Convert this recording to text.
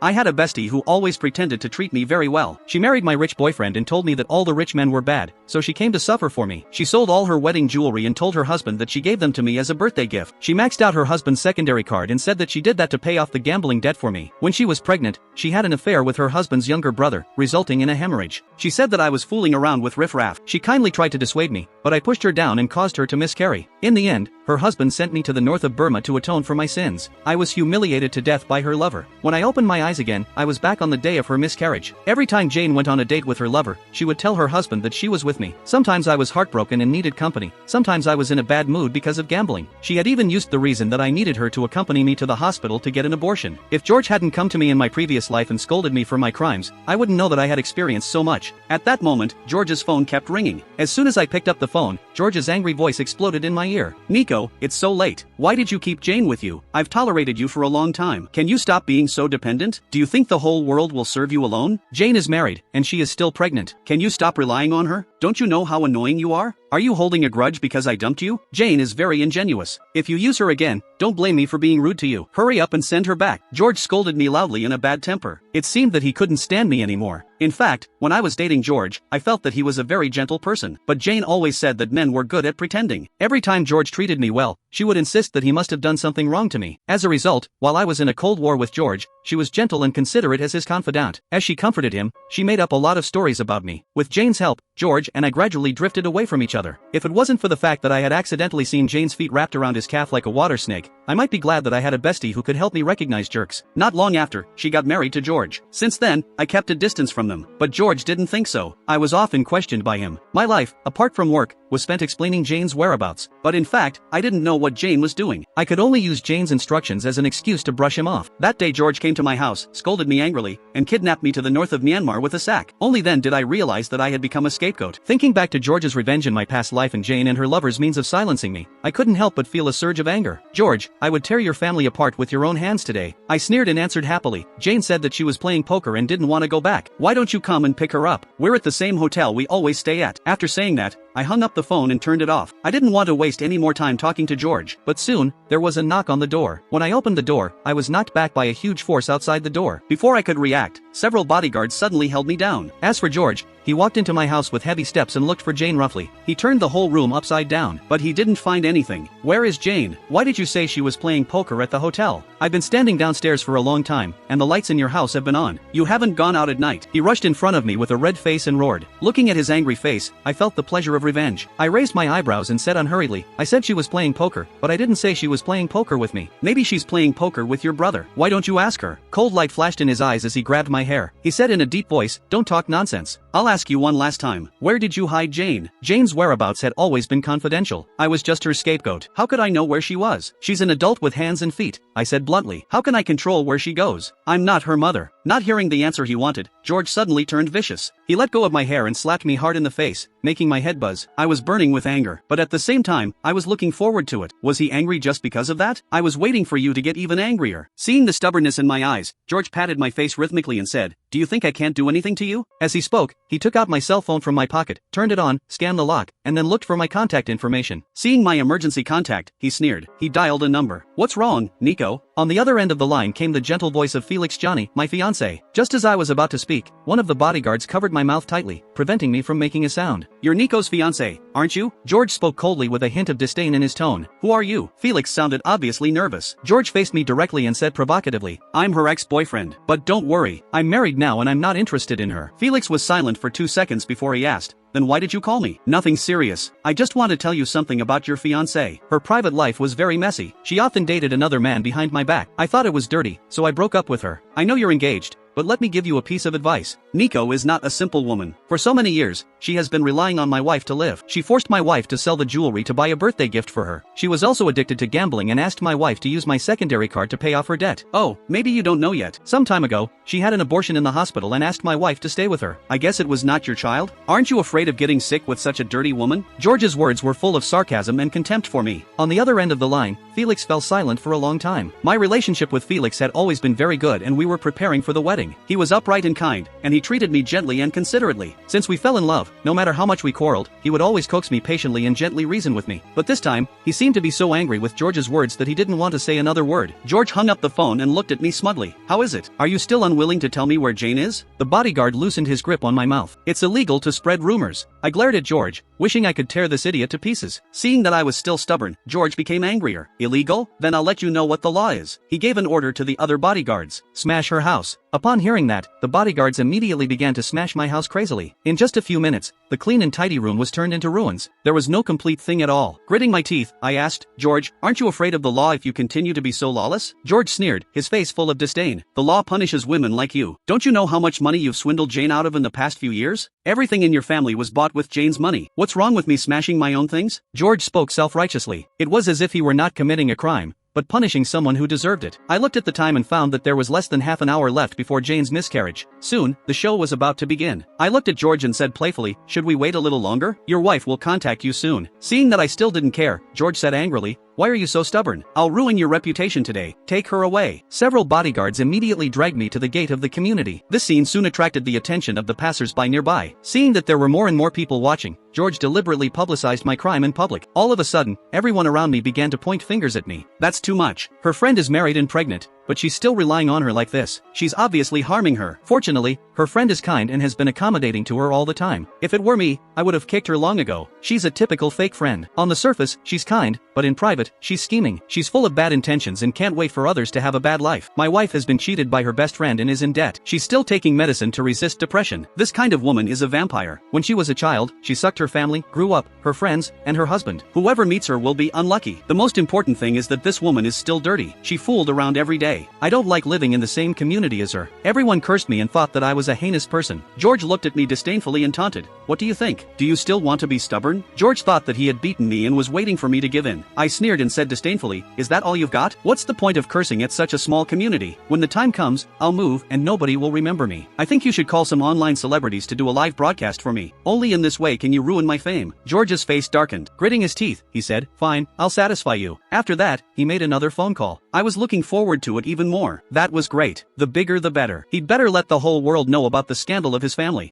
I had a bestie who always pretended to treat me very well. She married my rich boyfriend and told me that all the rich men were bad, so she came to suffer for me. She sold all her wedding jewelry and told her husband that she gave them to me as a birthday gift. She maxed out her husband's secondary card and said that she did that to pay off the gambling debt for me. When she was pregnant, she had an affair with her husband's younger brother, resulting in a hemorrhage. She said that I was fooling around with riffraff. She kindly tried to dissuade me, but I pushed her down and caused her to miscarry. In the end, her husband sent me to the north of Burma to atone for my sins. I was humiliated to death by her lover. When I opened my eyes again, I was back on the day of her miscarriage. Every time Jane went on a date with her lover, she would tell her husband that she was with me. Sometimes I was heartbroken and needed company. Sometimes I was in a bad mood because of gambling. She had even used the reason that I needed her to accompany me to the hospital to get an abortion. If George hadn't come to me in my previous life and scolded me for my crimes, I wouldn't know that I had experienced so much. At that moment, George's phone kept ringing. As soon as I picked up the phone, George's angry voice exploded in my ear. "Nico, it's so late. Why did you keep Jane with you? I've tolerated you for a long time. Can you stop being so dependent? Do you think the whole world will serve you alone? Jane is married, and she is still pregnant. Can you stop relying on her? Don't you know how annoying you are? Are you holding a grudge because I dumped you? Jane is very ingenuous. If you use her again, don't blame me for being rude to you. Hurry up and send her back." George scolded me loudly in a bad temper. It seemed that he couldn't stand me anymore. In fact, when I was dating George, I felt that he was a very gentle person. But Jane always said that men were good at pretending. Every time George treated me well, she would insist that he must have done something wrong to me. As a result, while I was in a cold war with George, she was gentle and considerate as his confidant. As she comforted him, she made up a lot of stories about me. With Jane's help, George and I gradually drifted away from each other. If it wasn't for the fact that I had accidentally seen Jane's feet wrapped around his calf like a water snake, I might be glad that I had a bestie who could help me recognize jerks. Not long after, she got married to George. Since then, I kept a distance from them. But George didn't think so. I was often questioned by him. My life, apart from work, was spent explaining Jane's whereabouts. But in fact, I didn't know what Jane was doing. I could only use Jane's instructions as an excuse to brush him off. That day George came to my house, scolded me angrily, and kidnapped me to the north of Myanmar with a sack. Only then did I realize that I had become a scapegoat. Thinking back to George's revenge in my past life and Jane and her lover's means of silencing me, I couldn't help but feel a surge of anger. "George, I would tear your family apart with your own hands today." I sneered and answered happily. "Jane said that she was playing poker and didn't want to go back. Why don't you come and pick her up? We're at the same hotel we always stay at." After saying that, I hung up the phone and turned it off. I didn't want to waste any more time talking to George. But soon, there was a knock on the door. When I opened the door, I was knocked back by a huge force outside the door. Before I could react, several bodyguards suddenly held me down. As for George, he walked into my house with heavy steps and looked for Jane roughly. He turned the whole room upside down, but he didn't find anything. "Where is Jane? Why did you say she was playing poker at the hotel? I've been standing downstairs for a long time, and the lights in your house have been on. You haven't gone out at night." He rushed in front of me with a red face and roared. Looking at his angry face, I felt the pleasure of revenge. I raised my eyebrows and said unhurriedly, "I said she was playing poker, but I didn't say she was playing poker with me. Maybe she's playing poker with your brother. Why don't you ask her?" Cold light flashed in his eyes as he grabbed my hair. He said in a deep voice, "Don't talk nonsense. I'll ask you one last time. Where did you hide Jane?" Jane's whereabouts had always been confidential. I was just her scapegoat. How could I know where she was? "She's an adult with hands and feet," I said bluntly. "How can I control where she goes? I'm not her mother." Not hearing the answer he wanted, George suddenly turned vicious. He let go of my hair and slapped me hard in the face, making my head buzz. I was burning with anger, but at the same time, I was looking forward to it. Was he angry just because of that? "I was waiting for you to get even angrier." Seeing the stubbornness in my eyes, George patted my face rhythmically and said, "Do you think I can't do anything to you?" As he spoke, he took out my cell phone from my pocket, turned it on, scanned the lock, and then looked for my contact information. Seeing my emergency contact, he sneered. He dialed a number. "What's wrong, Nico?" On the other end of the line came the gentle voice of Felix Johnny, my fiancé. Just as I was about to speak, one of the bodyguards covered my mouth tightly, preventing me from making a sound. "You're Nico's fiancé, aren't you?" George spoke coldly with a hint of disdain in his tone. "Who are you?" Felix sounded obviously nervous. George faced me directly and said provocatively, "I'm her ex-boyfriend. But don't worry, I'm married now and I'm not interested in her." Felix was silent for 2 seconds before he asked, "Then why did you call me?" "Nothing serious. I just want to tell you something about your fiancée. Her private life was very messy. She often dated another man behind my back. I thought it was dirty, so I broke up with her. I know you're engaged, but let me give you a piece of advice. Nico is not a simple woman. For so many years, she has been relying on my wife to live. She forced my wife to sell the jewelry to buy a birthday gift for her. She was also addicted to gambling and asked my wife to use my secondary card to pay off her debt. Oh, maybe you don't know yet. Some time ago, she had an abortion in the hospital and asked my wife to stay with her. I guess it was not your child? Aren't you afraid of getting sick with such a dirty woman?" George's words were full of sarcasm and contempt for me. On the other end of the line, Felix fell silent for a long time. My relationship with Felix had always been very good and we were preparing for the wedding. wedding. He was upright and kind, and he treated me gently and considerately. Since we fell in love, no matter how much we quarreled, he would always coax me patiently and gently reason with me. But this time, he seemed to be so angry with George's words that he didn't want to say another word. George hung up the phone and looked at me smugly. "How is it? Are you still unwilling to tell me where Jane is?" The bodyguard loosened his grip on my mouth. "It's illegal to spread rumors." I glared at George, wishing I could tear this idiot to pieces. Seeing that I was still stubborn, George became angrier. "Illegal? Then I'll let you know what the law is." He gave an order to the other bodyguards. "Smash her house." Upon hearing that, the bodyguards immediately began to smash my house crazily. In just a few minutes, the clean and tidy room was turned into ruins. There was no complete thing at all. Gritting my teeth, I asked, "George, aren't you afraid of the law if you continue to be so lawless?" George sneered, his face full of disdain. "The law punishes women like you. Don't you know how much money you've swindled Jane out of in the past few years? Everything in your family was bought with Jane's money. What's wrong with me smashing my own things?" George spoke self-righteously. It was as if he were not committing a crime, but punishing someone who deserved it. I looked at the time and found that there was less than half an hour left before Jane's miscarriage. Soon, the show was about to begin. I looked at George and said playfully, "Should we wait a little longer? Your wife will contact you soon." Seeing that I still didn't care, George said angrily, "Why are you so stubborn? I'll ruin your reputation today. Take her away." Several bodyguards immediately dragged me to the gate of the community. This scene soon attracted the attention of the passers-by nearby. Seeing that there were more and more people watching, George deliberately publicized my crime in public. All of a sudden, everyone around me began to point fingers at me. "That's too much. Her friend is married and pregnant, but she's still relying on her like this. She's obviously harming her. Fortunately, her friend is kind and has been accommodating to her all the time. If it were me, I would have kicked her long ago. She's a typical fake friend. On the surface, she's kind, but in private, she's scheming. She's full of bad intentions and can't wait for others to have a bad life. My wife has been cheated by her best friend and is in debt. She's still taking medicine to resist depression. This kind of woman is a vampire. When she was a child, she sucked her family, grew up, her friends, and her husband. Whoever meets her will be unlucky. The most important thing is that this woman is still dirty. She fooled around every day. I don't like living in the same community as her." Everyone cursed me and thought that I was a heinous person. George looked at me disdainfully and taunted, "What do you think? Do you still want to be stubborn?" George thought that he had beaten me and was waiting for me to give in. I sneered and said disdainfully, "Is that all you've got? What's the point of cursing at such a small community? When the time comes, I'll move and nobody will remember me. I think you should call some online celebrities to do a live broadcast for me. Only in this way can you ruin my fame." George's face darkened. Gritting his teeth, he said, "Fine, I'll satisfy you." After that, he made another phone call. I was looking forward to it even more. That was great. The bigger the better. He'd better let the whole world know about the scandal of his family.